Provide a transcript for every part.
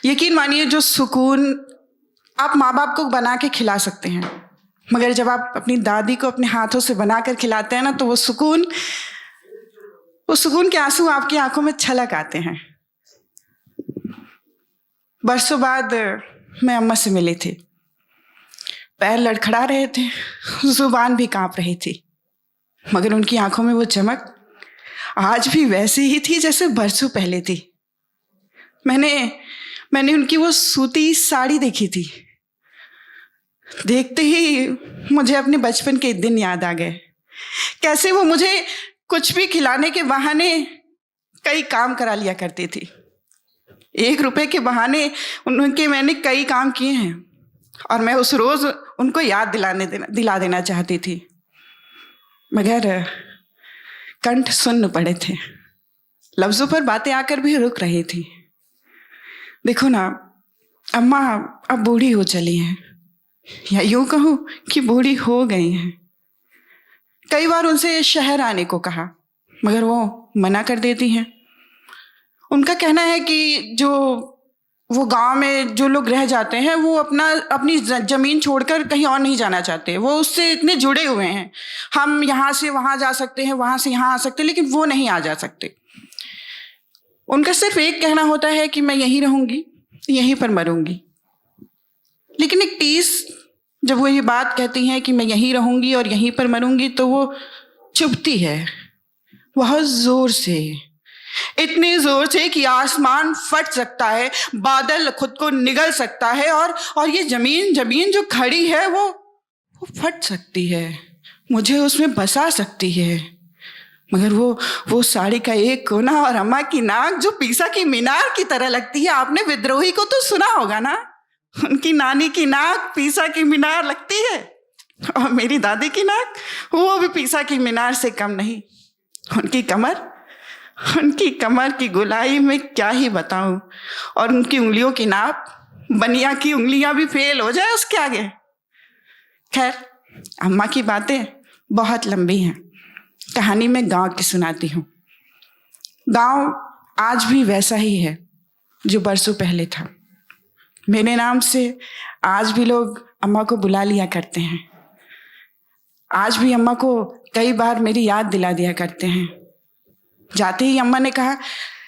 यकीन मानिए, जो सुकून आप माँ बाप को बना के खिला सकते हैं, मगर जब आप अपनी दादी को अपने हाथों से बना कर खिलाते हैं ना, तो वो सुकून के आंसू आपकी आंखों में छलक आते हैं। बरसों बाद मैं अम्मा से मिली थी। पैर लड़खड़ा रहे थे, जुबान भी कांप रही थी, मगर उनकी आंखों में वो चमक आज भी वैसी ही थी जैसे बरसों पहले थी। मैंने उनकी वो सूती साड़ी देखी थी। देखते ही मुझे अपने बचपन के दिन याद आ गए। कैसे वो मुझे कुछ भी खिलाने के बहाने कई काम करा लिया करती थी। 1 रुपए के बहाने उनके मैंने कई काम किए हैं, और मैं उस रोज उनको याद दिला देना चाहती थी, मगर कंठ सुन्न पड़े थे। लफ्जों पर बातें आकर भी रुक रही थी। देखो ना, अम्मा अब बूढ़ी हो चली हैं, या यूं कहूं कि बूढ़ी हो गई हैं। कई बार उनसे शहर आने को कहा, मगर वो मना कर देती हैं। उनका कहना है कि वो गांव में जो लोग रह जाते हैं, वो अपनी जमीन छोड़कर कहीं और नहीं जाना चाहते। वो उससे इतने जुड़े हुए हैं। हम यहाँ से वहां जा सकते हैं, वहां से यहाँ आ सकते हैं, लेकिन वो नहीं आ जा सकते। उनका सिर्फ एक कहना होता है कि मैं यहीं रहूंगी, यहीं पर मरूंगी। लेकिन एक टीस जब वो ये बात कहती हैं कि मैं यहीं रहूंगी और यहीं पर मरूंगी, तो वो चुभती है बहुत जोर से, इतने जोर से कि आसमान फट सकता है, बादल खुद को निगल सकता है, और ये जमीन जो खड़ी है वो फट सकती है, मुझे उसमें बसा सकती है। मगर वो साड़ी का एक कोना और अम्मा की नाक जो पीसा की मीनार की तरह लगती है। आपने विद्रोही को तो सुना होगा ना, उनकी नानी की नाक पीसा की मीनार लगती है, और मेरी दादी की नाक वो भी पीसा की मीनार से कम नहीं। उनकी कमर की गोलाई में क्या ही बताऊं, और उनकी उंगलियों की नाप बनिया की उंगलियां भी फेल हो जाए उसके आगे। खैर, अम्मा की बातें बहुत लंबी हैं। कहानी मैं गांव की सुनाती हूँ। गांव आज भी वैसा ही है जो बरसों पहले था। मेरे नाम से आज भी लोग अम्मा को बुला लिया करते हैं। आज भी अम्मा को कई बार मेरी याद दिला दिया करते हैं। जाते ही अम्मा ने कहा,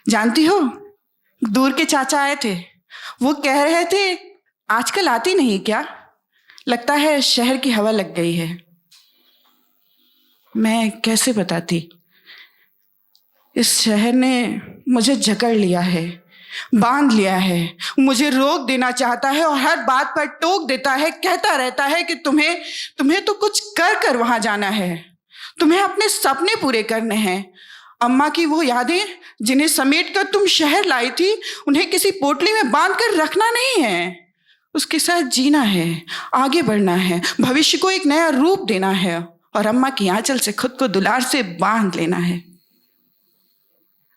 जानती हो, दूर के चाचा आए थे, वो कह रहे थे आजकल आती नहीं क्या, लगता है शहर की हवा लग गई है। मैं कैसे बताती, इस शहर ने मुझे जकड़ लिया है, बांध लिया है, मुझे रोक देना चाहता है, और हर बात पर टोक देता है, कहता रहता है कि तुम्हें तो कुछ कर वहां जाना है, तुम्हें अपने सपने पूरे करने हैं। अम्मा की वो यादें जिन्हें समेट कर तुम शहर लाई थी, उन्हें किसी पोटली में बांध कर रखना नहीं है, उसके साथ जीना है, आगे बढ़ना है, भविष्य को एक नया रूप देना है, और अम्मा की आंचल से खुद को दुलार से बांध लेना है।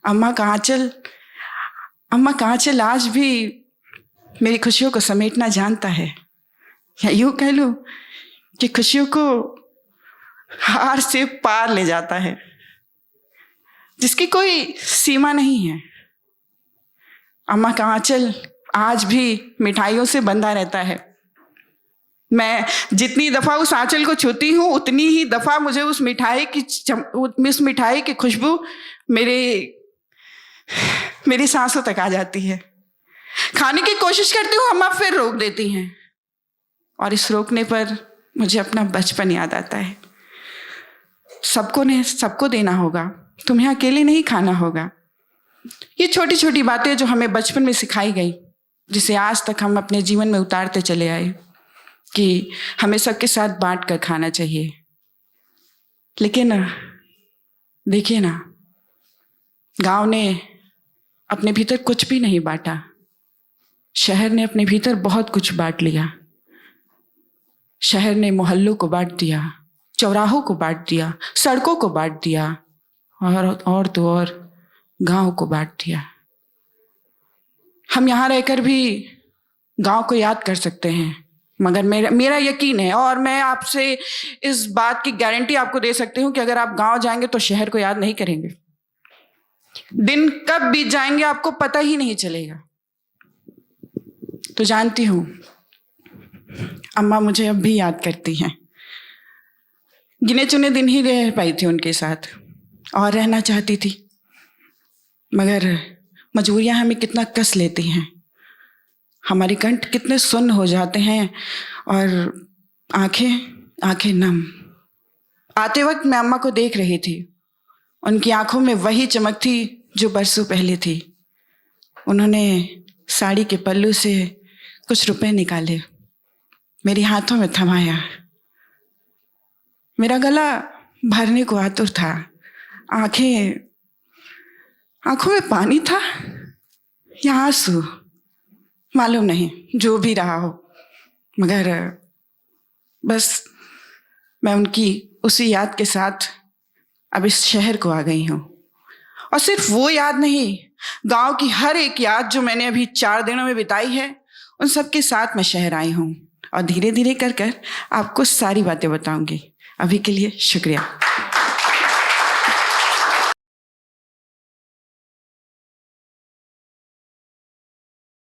अम्मा का आंचल आज भी मेरी खुशियों को समेटना जानता है, या यूं कह लूं कि खुशियों को हार से पार ले जाता है, जिसकी कोई सीमा नहीं है। अम्मा का आंचल आज भी मिठाइयों से बंधा रहता है। मैं जितनी दफा उस आंचल को छूती हूँ, उतनी ही दफा मुझे उस मिठाई की खुशबू मेरी सांसों तक आ जाती है। खाने की कोशिश करती हूँ, अम्मा फिर रोक देती हैं, और इस रोकने पर मुझे अपना बचपन याद आता है। सबको देना होगा, तुम्हें अकेले नहीं खाना होगा। ये छोटी छोटी बातें जो हमें बचपन में सिखाई गई, जिसे आज तक हम अपने जीवन में उतारते चले आए कि हमें सबके साथ बांट कर खाना चाहिए। लेकिन देखिए ना, गांव ने अपने भीतर कुछ भी नहीं बांटा, शहर ने अपने भीतर बहुत कुछ बांट लिया। शहर ने मोहल्लों को बांट दिया, चौराहों को बांट दिया, सड़कों को बांट दिया, और तो और गांव को बांट दिया। हम यहाँ रहकर भी गांव को याद कर सकते हैं, मगर मेरा यकीन है, और मैं आपसे इस बात की गारंटी आपको दे सकती हूँ कि अगर आप गांव जाएंगे तो शहर को याद नहीं करेंगे। दिन कब बीत जाएंगे आपको पता ही नहीं चलेगा। तो जानती हूँ अम्मा मुझे अब भी याद करती हैं। गिने चुने दिन ही रह पाई थी उनके साथ और रहना चाहती थी, मगर मजबूरियाँ हमें कितना कस लेती हैं, हमारे कंठ कितने सुन्न हो जाते हैं और आंखें नम। आते वक्त मैं अम्मा को देख रही थी, उनकी आंखों में वही चमक थी जो बरसों पहले थी। उन्होंने साड़ी के पल्लू से कुछ रुपए निकाले, मेरे हाथों में थमाया। मेरा गला भरने को आतुर था, आंखों में पानी था या आंसू, मालूम नहीं, जो भी रहा हो, मगर बस मैं उनकी उसी याद के साथ अब इस शहर को आ गई हूँ। और सिर्फ वो याद नहीं, गांव की हर एक याद जो मैंने अभी 4 दिनों में बिताई है, उन सब के साथ मैं शहर आई हूँ और धीरे धीरे कर आपको सारी बातें बताऊंगी। अभी के लिए शुक्रिया।